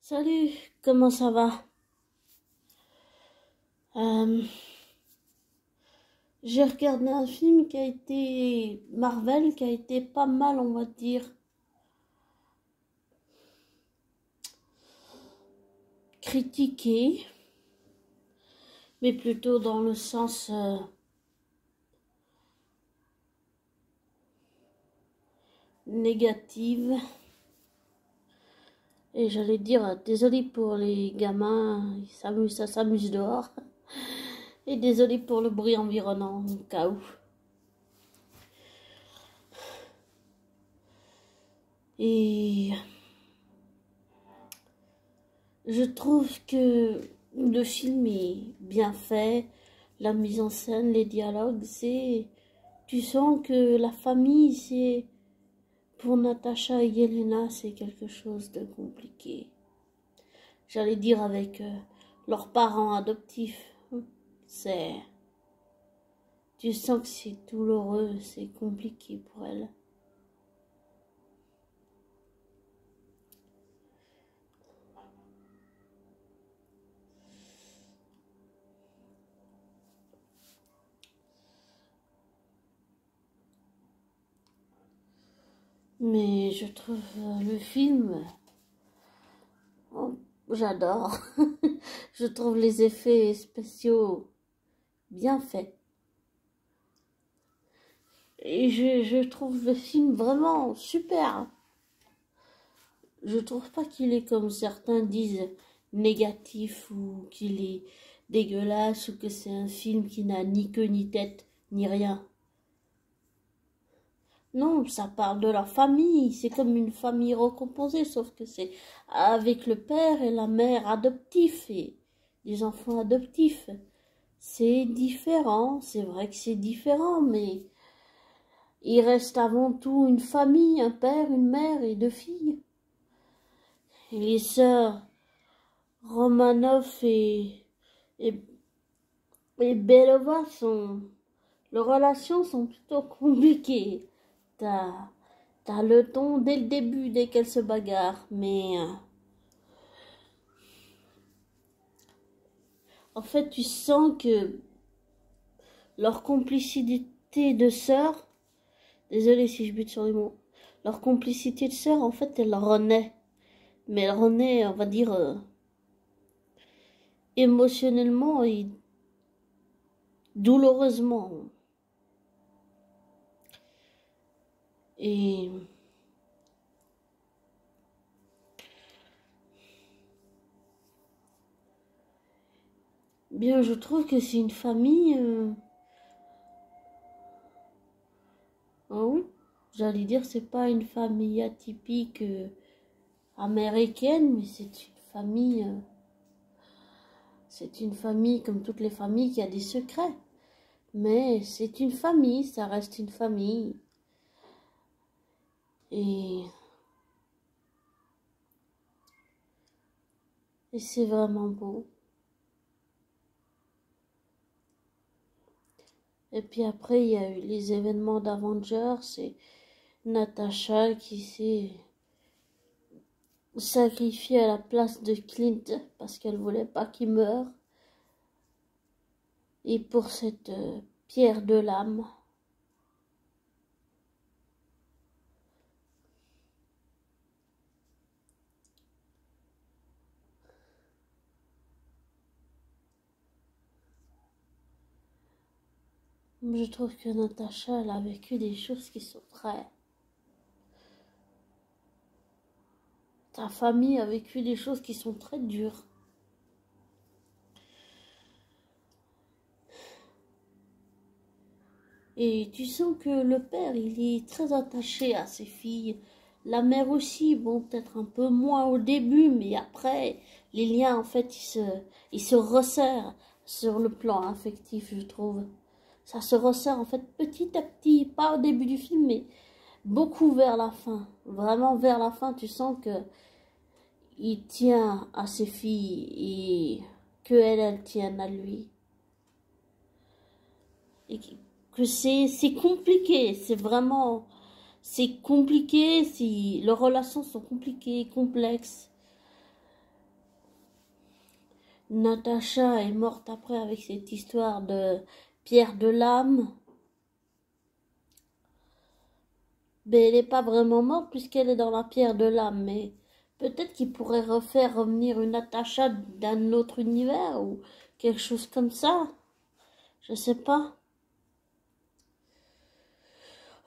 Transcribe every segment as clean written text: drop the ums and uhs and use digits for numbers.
Salut, comment ça va? Euh, j'ai regardé un film qui a été Marvel, qui a été pas mal, on va dire, critiqué, mais plutôt dans le sens négatif. Et j'allais dire, désolé pour les gamins, ça s'amuse dehors. Et désolé pour le bruit environnant, au cas où. Et je trouve que le film est bien fait, la mise en scène, les dialogues, tu sens que la famille, pour Natacha et Yelena, c'est quelque chose de compliqué. J'allais dire avec leurs parents adoptifs, c'est, tu sens que c'est douloureux, c'est compliqué pour elles. Mais je trouve le film, oh, j'adore. Je trouve les effets spéciaux bien faits. Et je trouve le film vraiment super. Je trouve pas qu'il est comme certains disent négatif ou qu'il est dégueulasse ou que c'est un film qui n'a ni queue ni tête ni rien. Non, ça parle de la famille, c'est comme une famille recomposée, sauf que c'est avec le père et la mère adoptifs et des enfants adoptifs. C'est différent, c'est vrai que c'est différent, mais il reste avant tout une famille, un père, une mère et deux filles. Et les sœurs Romanov et, et Belova leurs relations sont plutôt compliquées. T'as le ton dès le début, dès qu'elles se bagarrent, mais en fait tu sens que leur complicité de sœurs, désolée si je bute sur les mots, leur complicité de sœurs en fait elle renaît, mais elle renaît on va dire émotionnellement et douloureusement. Et bien, je trouve que c'est une famille. Oh, j'allais dire, c'est pas une famille atypique américaine, mais c'est une famille. C'est une famille comme toutes les familles qui a des secrets. Mais c'est une famille, ça reste une famille. Et, et c'est vraiment beau. Et puis après, il y a eu les événements d'Avengers et Natasha qui s'est sacrifiée à la place de Clint parce qu'elle voulait pas qu'il meure. Et pour cette pierre de l'âme. Je trouve que Natacha, elle a vécu des choses qui sont très... Ta famille a vécu des choses qui sont très dures. Et tu sens que le père, il est très attaché à ses filles. La mère aussi, bon, peut-être un peu moins au début, mais après, les liens, en fait, ils se resserrent sur le plan affectif, je trouve. Ça se resserre, en fait, petit à petit, pas au début du film, mais beaucoup vers la fin. Vraiment, vers la fin, tu sens que il tient à ses filles et qu'elles tiennent à lui. Et que c'est compliqué, c'est compliqué, si leurs relations sont compliquées, complexes. Natacha est morte après avec cette histoire de pierre de l'âme. Mais elle n'est pas vraiment morte puisqu'elle est dans la pierre de l'âme. Mais peut-être qu'il pourrait refaire revenir une Natacha d'un autre univers ou quelque chose comme ça. Je sais pas.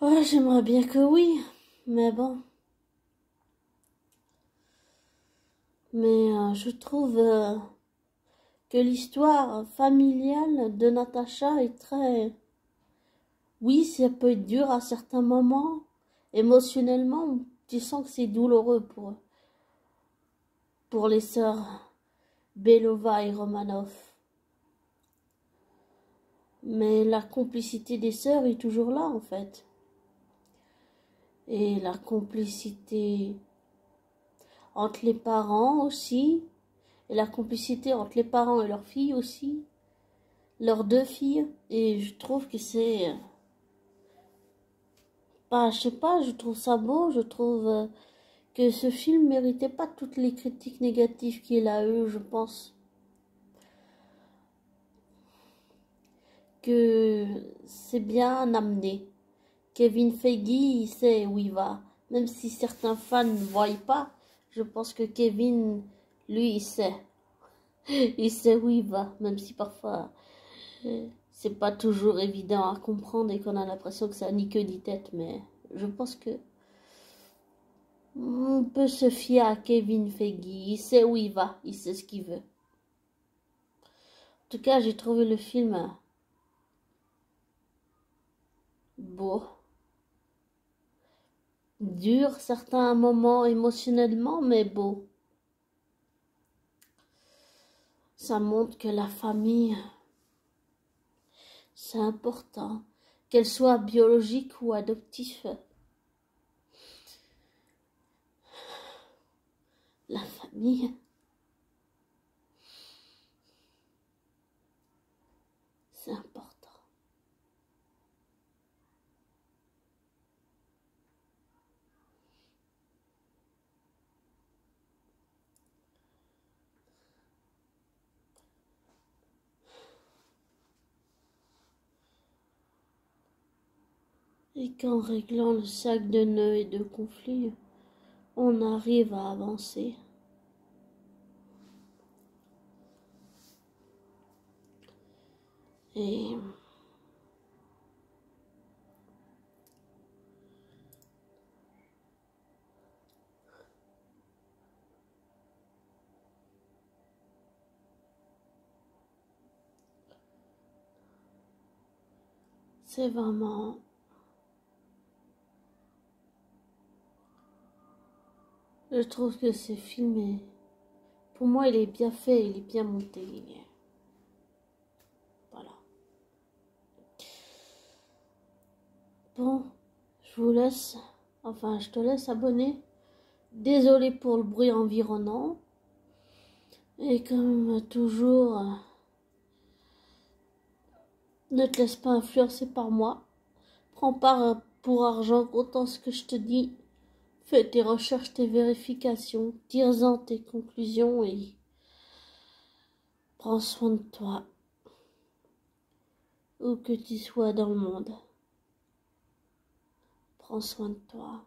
Ouais, j'aimerais bien que oui. Mais bon. Mais je trouve que l'histoire familiale de Natacha est très... Oui, ça peut être dur à certains moments. Émotionnellement, tu sens que c'est douloureux pour les sœurs Belova et Romanov. Mais la complicité des sœurs est toujours là, en fait. Et la complicité entre les parents aussi. Et la complicité entre les parents et leurs filles aussi. Leurs deux filles. Et je trouve que c'est... Bah, je sais pas, je trouve ça beau. Je trouve que ce film méritait pas toutes les critiques négatives qu'il a eues, je pense. Que c'est bien amené. Kevin Feige, il sait où il va. Même si certains fans ne voient pas, je pense que Kevin, lui, il sait. Il sait où il va, même si parfois c'est pas toujours évident à comprendre et qu'on a l'impression que ça ni queue ni tête, mais je pense que on peut se fier à Kevin Feige. Il sait où il va, il sait ce qu'il veut. En tout cas, j'ai trouvé le film beau. Dur, certains moments émotionnellement, mais beau. Ça montre que la famille, c'est important, qu'elle soit biologique ou adoptive. La famille, c'est important. Et qu'en réglant le sac de nœuds et de conflits, on arrive à avancer. Et c'est vraiment... Je trouve que ce film est... Pour moi, il est bien fait, il est bien monté. Voilà. Bon, je vous laisse... Enfin, je te laisse abonner. Désolé pour le bruit environnant. Et comme toujours, ne te laisse pas influencer par moi. Prends pas pour argent autant ce que je te dis. Fais tes recherches, tes vérifications. Tire-en tes conclusions et prends soin de toi. Où que tu sois dans le monde. Prends soin de toi.